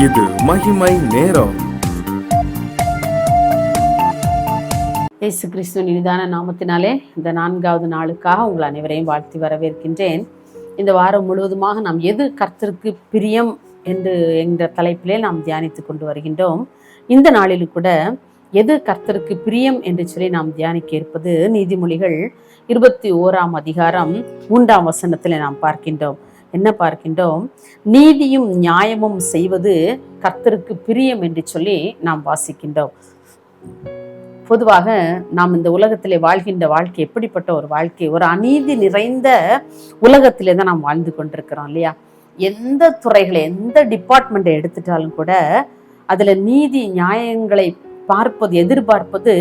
இது மகிமை நேரம். இயேசு கிறிஸ்துவின் இனிதான நாமத்தினாலே இந்த 4வது நாளுக்காக உங்கள் அனைவரையும் வாழ்த்தி வரவேற்கின்றேன். இந்த வாரம் முழுவதுமாக நாம் எது கர்த்தருக்கு பிரியம் என்ற தலைப்பிலே நாம் தியானித்து கொண்டு வருகின்றோம். இந்த நாளில் கூட எது கர்த்தருக்கு பிரியம் என்று சொல்லி நாம் தியானிக்க இருப்பது நீதிமொழிகள் 21ஆம் அதிகாரம் 3ஆம் வசனத்தில் நாம் பார்க்கின்றோம். என்ன பார்க்கின்றோம்? நீதியும் நியாயமும் செய்வது கர்த்தருக்கு பிரியம் என்று சொல்லி நாம் வாசிக்கின்றோம். பொதுவாக நாம் இந்த உலகத்திலே வாழ்கின்ற வாழ்க்கை எப்படிப்பட்ட ஒரு வாழ்க்கை? ஒரு அநீதி நிறைந்த உலகத்திலே தான் நாம் வாழ்ந்து கொண்டிருக்கிறோம் இல்லையா? எந்த துறைகளை, எந்த டிபார்ட்மெண்ட்டை எடுத்துட்டாலும் கூட அதுல நீதி நியாயங்களை எதிர்பார்ப்பது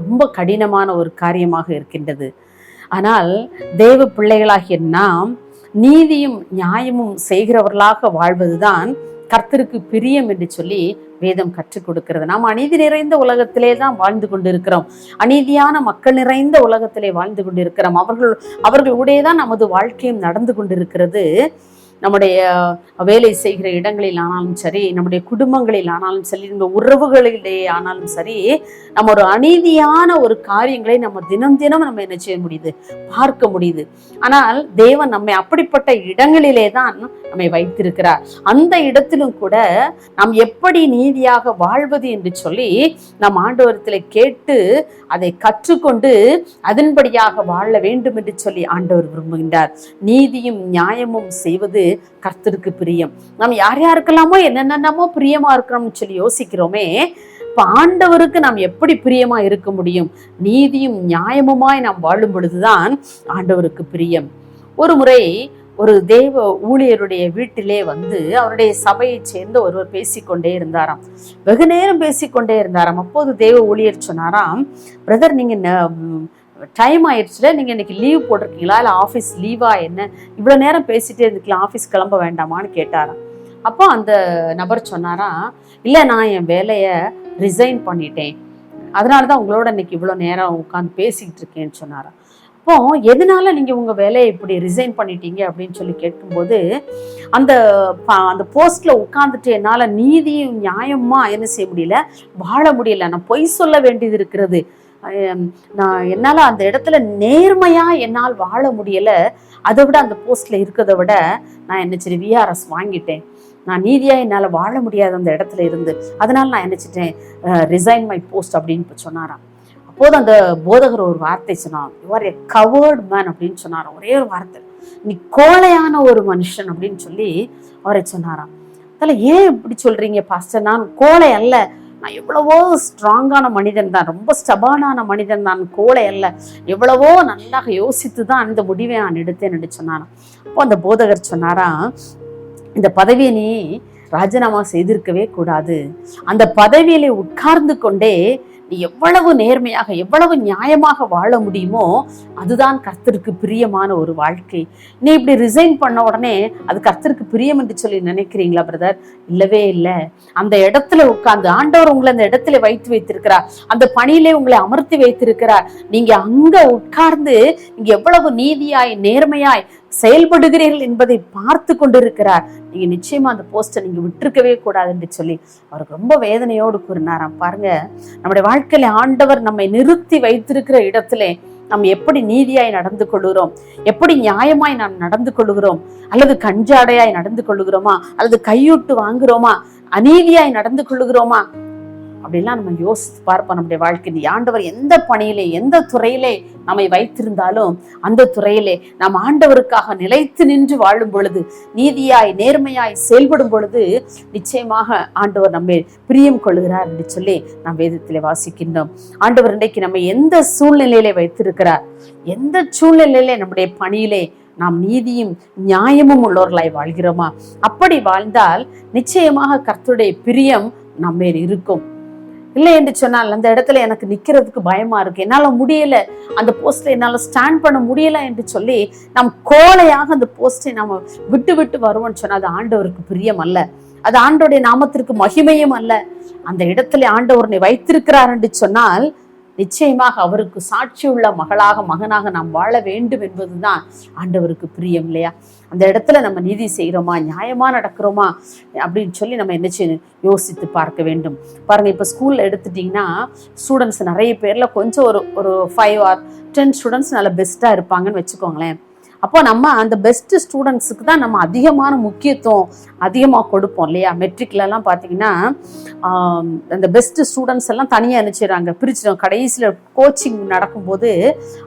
ரொம்ப கடினமான ஒரு காரியமாக இருக்கின்றது. ஆனால் தேவ பிள்ளைகளாகிய நாம் நீதியும் நியாயமும் செய்கிறவர்களாக வாழ்வதுதான் கர்த்தருக்கு பிரியம் என்று சொல்லி வேதம் கற்றுக் கொடுக்கிறது. நாம் அநீதி நிறைந்த உலகத்திலே தான் வாழ்ந்து கொண்டிருக்கிறோம். அநீதியான மக்கள் நிறைந்த உலகத்திலே வாழ்ந்து கொண்டிருக்கிறோம். அவர்களுடைய தான் நமது வாழ்க்கையும் நடந்து கொண்டிருக்கிறது. நம்முடைய வேலை செய்கிற இடங்களில் ஆனாலும் சரி, நம்முடைய குடும்பங்களில் ஆனாலும் சரி, நம்ம உறவுகளிலே ஆனாலும் சரி, நம்ம ஒரு அநீதியான ஒரு காரியங்களை நம்ம தினம் நம்ம என்ன செய்ய முடியுது? பார்க்க முடியுது. ஆனால் தேவன் நம்மை அப்படிப்பட்ட இடங்களிலே தான் நம்மை வைத்திருக்கிறார். அந்த இடத்திலும் கூட நாம் எப்படி நீதியாக வாழ்வது என்று சொல்லி நம் ஆண்டவரத்தில் கேட்டு அதை கற்றுக்கொண்டு அதன்படியாக வாழ வேண்டும் என்று சொல்லி ஆண்டவர் விரும்புகின்றார். நீதியும் நியாயமும் செய்வது கர்த்தருக்கு பிரியம். நாம் யாருக்கெல்லாமோ என்னென்னமோ பிரியமா இருக்கிறோம்னு சொல்லி யோசிக்கிறோமே, இப்ப ஆண்டவருக்கு நாம் எப்படி பிரியமா இருக்க முடியும்? நீதியும் நியாயமுமாய் நாம் வாழும் பொழுதுதான் ஆண்டவருக்கு பிரியம். ஒரு முறை ஒரு தேவ ஊழியருடைய வீட்டிலே அவருடைய சபையை சேர்ந்த ஒருவர் பேசிக்கொண்டே இருந்தாராம். வெகு நேரம் பேசிக்கொண்டே இருந்தாராம். அப்போது தேவ ஊழியர் சொன்னாராம், பிரதர், நீங்க டைம் ஆயிடுச்சுல, நீங்க இன்னைக்கு லீவ் போட்டிருக்கீங்களா, இல்லை ஆஃபீஸ் லீவா? என்ன இவ்வளவு நேரம் பேசிட்டே இருந்துக்கலாம், ஆஃபீஸ் கிளம்ப வேண்டாமான்னு கேட்டாராம். அப்போ அந்த நபர் சொன்னாராம், இல்லை, நான் என் வேலையை ரிசைன் பண்ணிட்டேன், அதனாலதான் உங்களோட இன்னைக்கு இவ்வளோ நேரம் உட்காந்து பேசிக்கிட்டு இருக்கேன்னு சொன்னாராம். அப்போ எதனால நீங்க உங்க வேலையை இப்படி ரிசைன் பண்ணிட்டீங்க அப்படின்னு சொல்லி கேட்கும்போது, அந்த போஸ்ட்ல உட்கார்ந்துட்டு என்னால நீதியும் நியாயமா என்ன செய்ய முடியல, வாழ முடியல, நான் பொய் சொல்ல வேண்டியது இருக்கிறது, நான் என்னால அந்த இடத்துல நேர்மையா என்னால் வாழ முடியல, அதை விட அந்த போஸ்ட்ல இருக்கிறத விட நான் என்ன சரி விஆர்எஸ் வாங்கிட்டேன், நான் நீதியா என்னால வாழ முடியாது அந்த இடத்துல இருந்து, அதனால நான் என்னச்சிட்டேன், ரிசைன் மை போஸ்ட் அப்படின்னு சொன்னாராம். அப்போது அந்த போதகர் ஒரு வார்த்தை சொன்னார், you are a coward man அப்படின்னு சொன்னாராம். ஒரே ஒரு வார்த்தை, நீ கோழையான ஒரு மனுஷன் அப்படின்னு சொல்லி அவரை சொன்னாராம். அதில் ஏன் இப்படி சொல்றீங்க பாஸ்டர்? நான் கோழை அல்ல, நான் எவ்வளவோ ஸ்ட்ராங்கான மனிதன் தான், ரொம்ப ஸ்டபானான மனிதன் தான், கோழை அல்ல, எவ்வளவோ நல்லாக யோசித்து தான் இந்த முடிவை நான் எடுத்தேன் சொன்னாராம். அப்போ அந்த போதகர் சொன்னாராம், இந்த பதவியை நீ ராஜினாமா செய்திருக்கவே கூடாது, அந்த பதவியிலே உட்கார்ந்து கொண்டே நீ எவ்வளவு நேர்மையாக எவ்வளவு நியாயமாக வாழ முடியுமோ அதுதான் கர்த்தருக்கு பிரியமான ஒரு வாழ்க்கை. நீ இப்படி ரிசைன் பண்ண உடனே அது கர்த்தருக்கு பிரியம் என்று சொல்லி நினைக்கிறீங்களா பிரதர்? இல்லவே இல்லை. அந்த இடத்துல உட்கார்ந்து ஆண்டவர் உங்களை அந்த இடத்துல வைத்திருக்கிறார், அந்த பணியிலே உங்களை அமர்த்தி வைத்திருக்கிறார். நீங்க அங்க உட்கார்ந்து நீங்க எவ்வளவு நீதியாய் நேர்மையாய் செயல்படுகிறீர்கள் என்பதை பார்த்து கொண்டிருக்கிறார். நீங்க நிச்சயமா அந்த போஸ்டை நீங்க விட்டுருக்கவே கூடாது என்று சொல்லி அவருக்கு ரொம்ப வேதனையோடு கூறினாராம். பாருங்க, நம்முடைய வாழ்க்கையில ஆண்டவர் நம்மை நிறுத்தி வைத்திருக்கிற இடத்திலே நம்ம எப்படி நீதியாய் நடந்து கொள்கிறோம், எப்படி நியாயமாய் நாம் நடந்து கொள்கிறோம், அல்லது கஞ்சாடையாய் நடந்து கொள்கிறோமா, அல்லது கையூட்டு வாங்குறோமா, அநீதியாய் நடந்து கொள்கிறோமா, அப்படிலாம் நம்ம யோசித்து பார்ப்போம். நம்முடைய வாழ்க்கை ஆண்டவர் எந்த பணியிலே எந்த துறையிலே நம்மை வைத்திருந்தாலும் அந்த துறையிலே நாம் ஆண்டவருக்காக நிலைத்து நின்று வாழும் பொழுது, நீதியாய் நேர்மையாய் செயல்படும் பொழுது நிச்சயமாக ஆண்டவர் நம்மை பிரியம் கொள்கிறார் என்று சொல்லி நாம் வேதத்திலே வாசிக்கின்றோம். ஆண்டவர் இன்றைக்கு நம்ம எந்த சூழ்நிலையிலே வைத்திருக்கிறார், எந்த சூழ்நிலையிலே நம்முடைய பணியிலே நாம் நீதியும் நியாயமும் உள்ளவர்களாய் வாழ்கிறோமா? அப்படி வாழ்ந்தால் நிச்சயமாக கர்த்தருடைய பிரியம் நம்ம இருக்கும். இல்லை என்று சொன்னால் அந்த இடத்துல எனக்கு நிக்கிறதுக்கு பயமா இருக்கு, என்னால முடியல, அந்த போஸ்ட்ல என்னால ஸ்டாண்ட் பண்ண முடியல என்று சொல்லி நாம் கோழையாக அந்த போஸ்டை நாம விட்டு வருவோம்னு சொன்னா அது ஆண்டவருக்கு பிரியம் அல்ல, அது ஆண்டவருடைய நாமத்திற்கு மகிமையும் அல்ல. அந்த இடத்துல ஆண்டவரை வைத்திருக்கிறார் என்று சொன்னால் நிச்சயமாக அவருக்கு சாட்சியுள்ள மகனாக நாம் வாழ வேண்டும் என்பதுதான் ஆண்டவருக்கு பிரியம் இல்லையா? அந்த இடத்துல நம்ம நீதி செய்கிறோமா, நியாயமா நடக்கிறோமா அப்படின்னு சொல்லி நம்ம என்ன செய்யணும், யோசித்து பார்க்க வேண்டும். பாருங்க, இப்போ ஸ்கூல்ல எடுத்துட்டீங்கன்னா ஸ்டூடெண்ட்ஸ் நிறைய பேர்ல கொஞ்சம் ஒரு 5 or 10 ஸ்டூடெண்ட்ஸ் நல்ல பெஸ்டா இருப்பாங்கன்னு வச்சுக்கோங்களேன். அப்போ நம்ம அந்த பெஸ்ட் ஸ்டூடெண்ட்ஸுக்கு தான் நம்ம அதிகமான முக்கியத்துவம் அதிகமாக கொடுப்போம் இல்லையா? மெட்ரிக்லலாம் பார்த்தீங்கன்னா அந்த பெஸ்ட் ஸ்டூடெண்ட்ஸ் எல்லாம் தனியாக நினச்சிடுறாங்க, பிரிச்சிடும். கடைசியில் கோச்சிங் நடக்கும்போது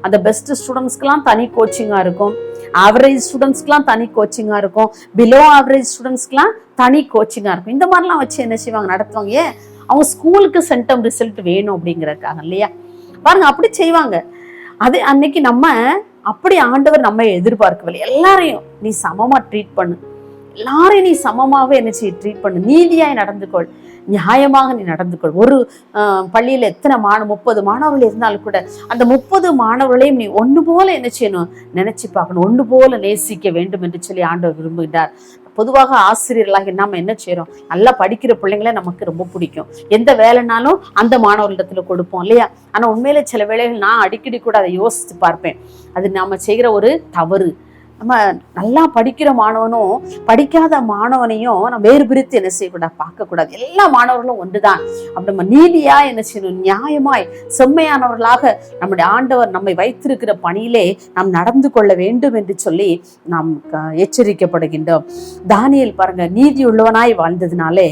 அந்த பெஸ்ட் ஸ்டூடெண்ட்ஸ்க்கெலாம் தனி கோச்சிங்காக இருக்கும், ஆவரேஜ் ஸ்டூடெண்ட்ஸ்க்கெலாம் தனி கோச்சிங்காக இருக்கும், பிலோ ஆவரேஜ் ஸ்டூடெண்ட்ஸ்க்கெலாம் தனி கோச்சிங்காக இருக்கும். இந்த மாதிரிலாம் வச்சு என்ன செய்வாங்க, நடத்துவாங்க. ஏன்? அவங்க ஸ்கூலுக்கு சென்டம் ரிசல்ட் வேணும் அப்படிங்கிறதுக்காக இல்லையா? பாருங்க, அப்படி செய்வாங்க. அது அன்னைக்கு நம்ம அப்படி ஆண்டவர் நம்ம எதிர்பார்க்கவில்லை. எல்லாரையும் நீ சமமா ட்ரீட் பண்ணு, எல்லாரையும் நீ சமமாவே என்ன செய்ய ட்ரீட் பண்ணு, நீதியாய் நடந்துகொள், நியாயமாக நீ நடந்துகொள். ஒரு பள்ளியில எத்தனை 30 மாணவர்கள் இருந்தாலும் கூட அந்த 30 மாணவர்களையும் நீ ஒன்று போல என்ன செய்யணும், நினைச்சு பார்க்கணும், ஒன்று போல நேசிக்க வேண்டும் என்று சொல்லி ஆண்டவர் விரும்புகிறார். பொதுவாக ஆசிரியர்களாக நம்ம என்ன செய்யறோம், நல்லா படிக்கிற பிள்ளைங்கள நமக்கு ரொம்ப பிடிக்கும், எந்த வேலைனாலும் அந்த மாணவர்களிடத்துல கொடுப்போம் இல்லையா? ஆனா உண்மையில சில வேளைகள் நான் அடிக்கடி கூட அதை யோசித்து பார்ப்பேன். அது நாம செய்கிற ஒரு தவறு. நம்ம நல்லா படிக்கிற மாணவனும் படிக்காத மாணவனையும் நம்ம வேறு பிரித்து என்ன செய்யக்கூடாது, பார்க்கக்கூடாது. எல்லா மாணவர்களும் ஒன்றுதான். அப்படி நம்ம நீதியா என்ன செய்யணும், நியாயமாய் செம்மையானவர்களாக நம்முடைய ஆண்டவர் நம்மை வைத்திருக்கிற பணியிலே நாம் நடந்து கொள்ள வேண்டும் என்று சொல்லி நாம் எச்சரிக்கப்படுகின்றோம். தானியேல் பாருங்க, நீதி உள்ளவனாய் வாழ்ந்ததுனாலே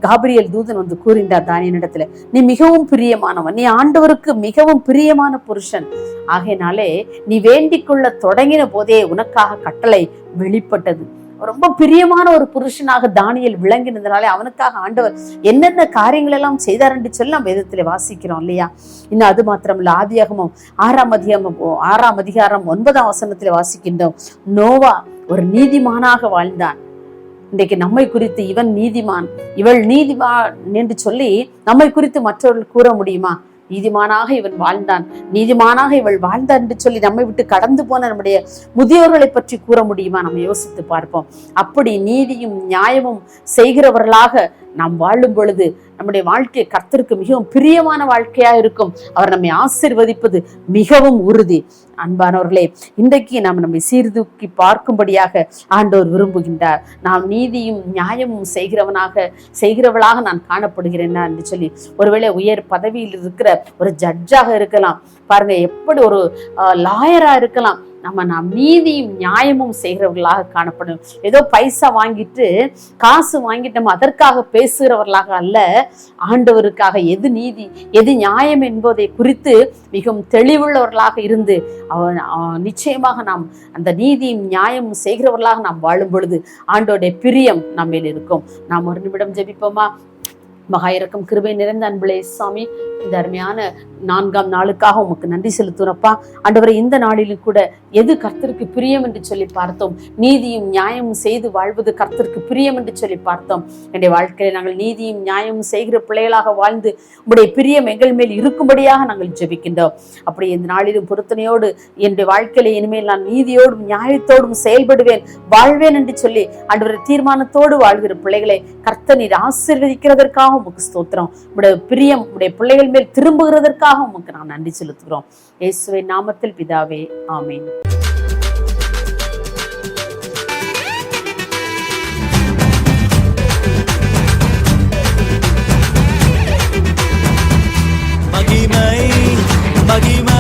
காபிரியல் தூதன் வந்து கூறினார் தானியேலிடத்துல, நீ மிகவும் பிரியமானவன், நீ ஆண்டவருக்கு மிகவும் பிரியமான புருஷன், ஆகையினாலே நீ வேண்டிக் கொள்ள தொடங்கின போதே உனக்காக கட்டளை வெளிப்பட்டது. ரொம்ப பிரியமான ஒரு புருஷனாக தானியேல் விளங்கினதுனாலே அவனுக்காக ஆண்டவர் என்னென்ன காரியங்கள் எல்லாம் செய்தார் என்று சொல்லி நம்ம வேதத்திலே வாசிக்கிறோம் இல்லையா? இன்னும் அது மாத்திரமல்ல, ஆதியாகமம் 6ஆம் அதிகாரம் 9ஆம் வசனத்திலே வாசிக்கின்றோம், நோவா ஒரு நீதிமானாக வாழ்ந்தான். இன்றைக்கு நம்மை குறித்து இவன் நீதிமான், இவள் நீதிமான் என்று சொல்லி நம்மை குறித்து மற்றவர்கள் கூற முடியுமா? நீதிமானாக இவன் வாழ்ந்தான், நீதிமானாக இவள் வாழ்ந்தான் என்று சொல்லி நம்மை விட்டு கடந்து போன நம்முடைய முதியோர்களை பற்றி கூற முடியுமா? நம்ம யோசித்து பார்ப்போம். அப்படி நீதியும் நியாயமும் செய்கிறவர்களாக நாம் வாழும் பொழுது நம்முடைய வாழ்க்கை கர்த்தருக்கு மிகவும் பிரியமான வாழ்க்கையா இருக்கும். அவர் நம்மை ஆசீர்வதிப்பது மிகவும் உறுதி. அன்பானவர்களே, இன்றைக்கு நாம் நம்மை சீர்தூக்கி பார்க்கும்படியாக ஆண்டவர் விரும்புகின்றார். நாம் நீதியும் நியாயமும் செய்கிறவளாக நான் காணப்படுகிறேன் என்று சொல்லி, ஒருவேளை உயர் பதவியில் இருக்கிற ஒரு ஜட்ஜாக இருக்கலாம், பாருங்க, எப்படி ஒரு லாயரா இருக்கலாம், நாம் நீதியும் நியாயமும் செய்கிறவர்களாக காணப்படும். ஏதோ பைசா வாங்கிட்டு காசு வாங்கிட்டு நம்ம அதற்காக பேசுகிறவர்களாக அல்ல, ஆண்டவருக்காக எது நீதி எது நியாயம் என்பதை குறித்து மிகவும் தெளிவுள்ளவர்களாக இருந்து நிச்சயமாக நாம் அந்த நீதியும் நியாயமும் செய்கிறவர்களாக நாம் வாழும் பொழுது ஆண்டவருடைய பிரியம் நம்மில் இருக்கும். நாம் ஒரு நிமிடம் ஜெபிப்போமா? மகா இரக்கம் கிருபை நிறைந்த அன்புலே சாமி, இந்த அருமையான 4ஆம் நாளுக்காக உமக்கு நன்றி செலுத்துறப்பா. ஆண்டவரை, இந்த நாளிலும் கூட எது கர்த்தருக்கு பிரியம் என்று சொல்லி பார்த்தோம், நீதியும் நியாயமும் செய்து வாழ்வது கர்த்தருக்கு பிரியம் என்று சொல்லி பார்த்தோம். என்னுடைய வாழ்க்கையில நாங்கள் நீதியும் நியாயமும் செய்கிற பிள்ளைகளாக வாழ்ந்து உங்களுடைய பிரியம் எங்கள் மேல் இருக்கும்படியாக நாங்கள் ஜெபிக்கின்றோம். அப்படி இந்த நாளிலும் பொருத்தனையோடு என்னுடைய வாழ்க்கையில இனிமேல் நான் நீதியோடும் நியாயத்தோடும் செயல்படுவேன், வாழ்வேன் என்று சொல்லி ஆண்டவரை தீர்மானத்தோடு வாழ்கிற பிள்ளைகளை கர்த்தர் நீர் ஆசீர்வதிக்கிறதற்காக உமக்கு ஸ்தோத்திரம். உடைய பிரியம் உடைய பிள்ளைகள் மேல் திரும்புகிறதற்காக உமக்கு நான் நன்றி செலுத்துகிறோம். இயேசுவின் நாமத்தில் பிதாவே, ஆமென். மகிமை மகிமை